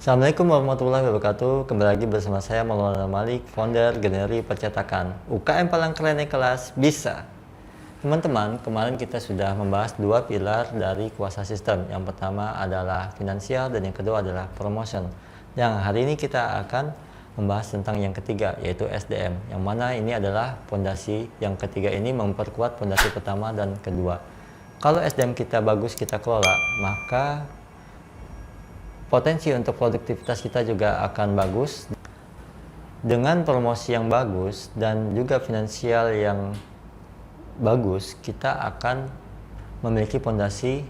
Assalamualaikum warahmatullahi wabarakatuh. Kembali lagi bersama saya Maulana Malik, founder Galeri Percetakan. UKM paling keren di kelas bisa. Teman-teman, kemarin kita sudah membahas dua pilar dari kuasa sistem. Yang pertama adalah finansial dan yang kedua adalah promotion. Yang hari ini kita akan membahas tentang yang ketiga, yaitu SDM. Yang mana ini adalah fondasi yang ketiga ini memperkuat fondasi pertama dan kedua. Kalau SDM kita bagus, kita kelola, maka potensi untuk produktivitas kita juga akan bagus. Dengan promosi yang bagus dan juga finansial yang bagus, kita akan memiliki fondasi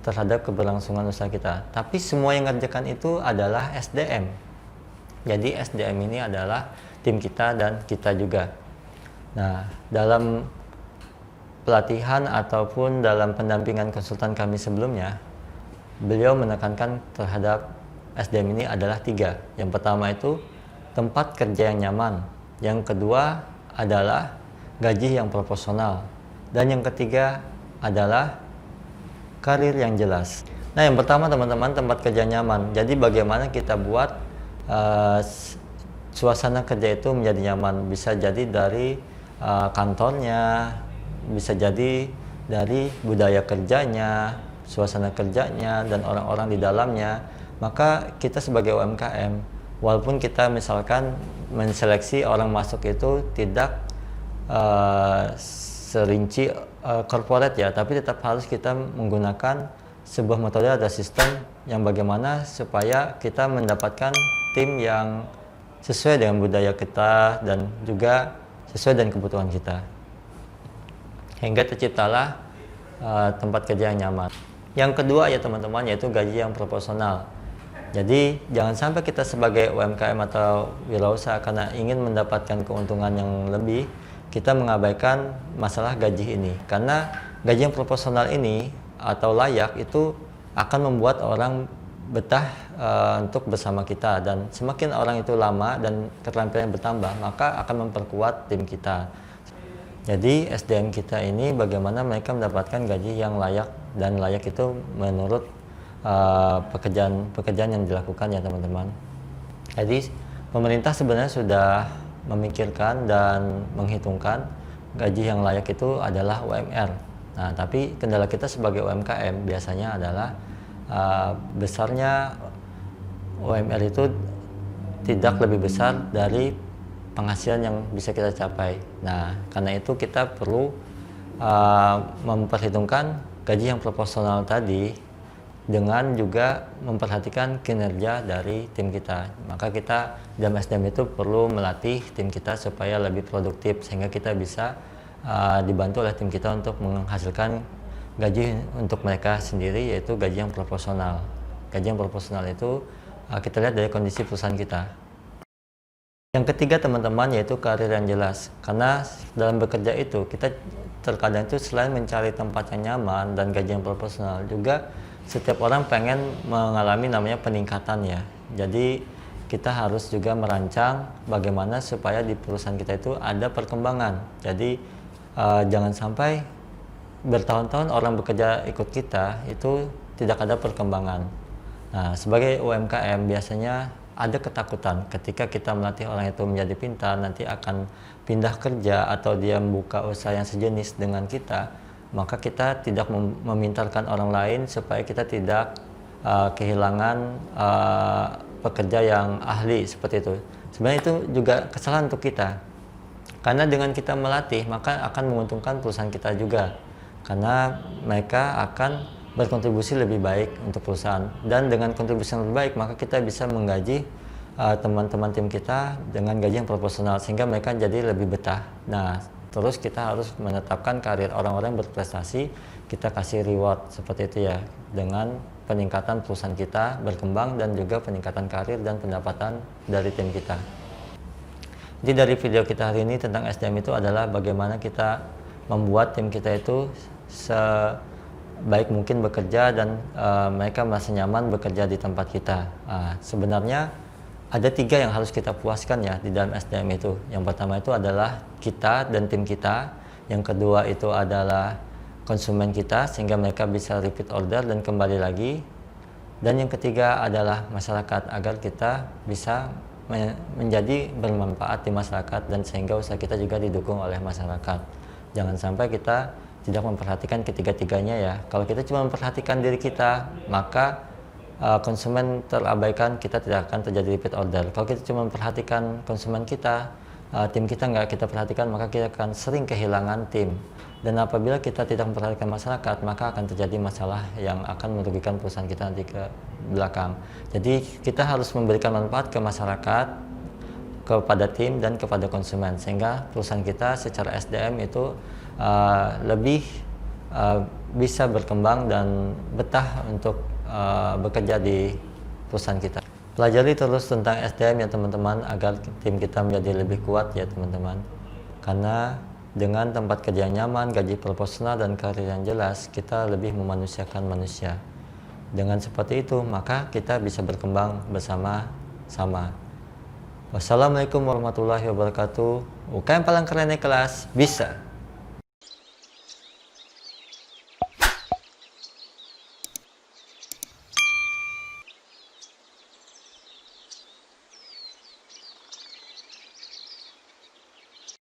terhadap keberlangsungan usaha kita. Tapi semua yang ngerjakan itu adalah SDM. Jadi SDM ini adalah tim kita dan kita juga. Nah, dalam pelatihan ataupun dalam pendampingan konsultan kami sebelumnya, beliau menekankan terhadap SDM ini adalah tiga. Yang pertama itu tempat kerja yang nyaman. Yang kedua adalah gaji yang proporsional. Dan yang ketiga adalah karir yang jelas. Nah, yang pertama teman-teman, tempat kerja nyaman. Jadi bagaimana kita buat suasana kerja itu menjadi nyaman. Bisa jadi dari kantornya, bisa jadi dari budaya kerjanya, suasana kerjanya, dan orang-orang di dalamnya. Maka kita sebagai UMKM, walaupun kita misalkan menseleksi orang masuk itu tidak serinci corporate ya, tapi tetap harus kita menggunakan sebuah metode atau sistem yang bagaimana supaya kita mendapatkan tim yang sesuai dengan budaya kita dan juga sesuai dengan kebutuhan kita, hingga terciptalah tempat kerja yang nyaman. Yang kedua ya teman-teman, yaitu gaji yang proporsional. Jadi jangan sampai kita sebagai UMKM atau wirausaha karena ingin mendapatkan keuntungan yang lebih, kita mengabaikan masalah gaji ini. Karena gaji yang proporsional ini atau layak itu akan membuat orang betah untuk bersama kita, dan semakin orang itu lama dan keterampilan bertambah, maka akan memperkuat tim kita. Jadi SDM kita ini bagaimana mereka mendapatkan gaji yang layak, dan layak itu menurut pekerjaan yang dilakukan ya teman-teman. Jadi pemerintah sebenarnya sudah memikirkan dan menghitungkan gaji yang layak itu adalah UMR. Nah, tapi kendala kita sebagai UMKM biasanya adalah besarnya UMR itu tidak lebih besar dari penghasilan yang bisa kita capai. Nah, karena itu kita perlu memperhitungkan gaji yang proporsional tadi dengan juga memperhatikan kinerja dari tim kita. Maka kita dalam SDM itu perlu melatih tim kita supaya lebih produktif, sehingga kita bisa dibantu oleh tim kita untuk menghasilkan gaji untuk mereka sendiri, yaitu gaji yang proporsional. Gaji yang proporsional itu kita lihat dari kondisi perusahaan kita. Yang ketiga teman-teman, yaitu karir yang jelas. Karena dalam bekerja itu kita terkadang itu selain mencari tempat yang nyaman dan gaji yang proporsional, juga setiap orang pengen mengalami namanya peningkatan ya. Jadi kita harus juga merancang bagaimana supaya di perusahaan kita itu ada perkembangan. Jadi jangan sampai bertahun-tahun orang bekerja ikut kita itu tidak ada perkembangan. Nah, sebagai UMKM biasanya ada ketakutan ketika kita melatih orang itu menjadi pintar, nanti akan pindah kerja atau dia membuka usaha yang sejenis dengan kita, maka kita tidak memintarkan orang lain supaya kita tidak kehilangan pekerja yang ahli seperti itu. Sebenarnya itu juga kesalahan untuk kita, karena dengan kita melatih maka akan menguntungkan perusahaan kita juga, karena mereka akan berkontribusi lebih baik untuk perusahaan, dan dengan kontribusi yang lebih baik maka kita bisa menggaji teman-teman tim kita dengan gaji yang proporsional, sehingga mereka jadi lebih betah. Nah, terus kita harus menetapkan karir orang-orang yang berprestasi, kita kasih reward seperti itu ya, dengan peningkatan perusahaan kita berkembang dan juga peningkatan karir dan pendapatan dari tim kita. Jadi dari video kita hari ini tentang SDM itu adalah bagaimana kita membuat tim kita itu sebaik mungkin bekerja dan mereka merasa nyaman bekerja di tempat kita. Sebenarnya ada tiga yang harus kita puaskan ya di dalam SDM itu. Yang pertama itu adalah kita dan tim kita. Yang kedua itu adalah konsumen kita, sehingga mereka bisa repeat order dan kembali lagi. Dan yang ketiga adalah masyarakat, agar kita bisa menjadi bermanfaat di masyarakat dan sehingga usaha kita juga didukung oleh masyarakat. Jangan sampai kita tidak memperhatikan ketiga-tiganya ya. Kalau kita cuma memperhatikan diri kita, maka konsumen terabaikan, kita tidak akan terjadi repeat order. Kalau kita cuma memperhatikan konsumen kita, tim kita nggak kita perhatikan, maka kita akan sering kehilangan tim. Dan apabila kita tidak memperhatikan masyarakat, maka akan terjadi masalah yang akan merugikan perusahaan kita nanti ke belakang. Jadi kita harus memberikan manfaat ke masyarakat, kepada tim, dan kepada konsumen, sehingga perusahaan kita secara SDM itu lebih bisa berkembang dan betah untuk bekerja di perusahaan kita. Pelajari terus tentang SDM ya teman-teman, agar tim kita menjadi lebih kuat ya teman-teman. Karena dengan tempat kerja nyaman, gaji proporsional, dan karir yang jelas, kita lebih memanusiakan manusia. Dengan seperti itu, maka kita bisa berkembang bersama-sama. Wassalamualaikum warahmatullahi wabarakatuh. UKM paling keren di kelas bisa.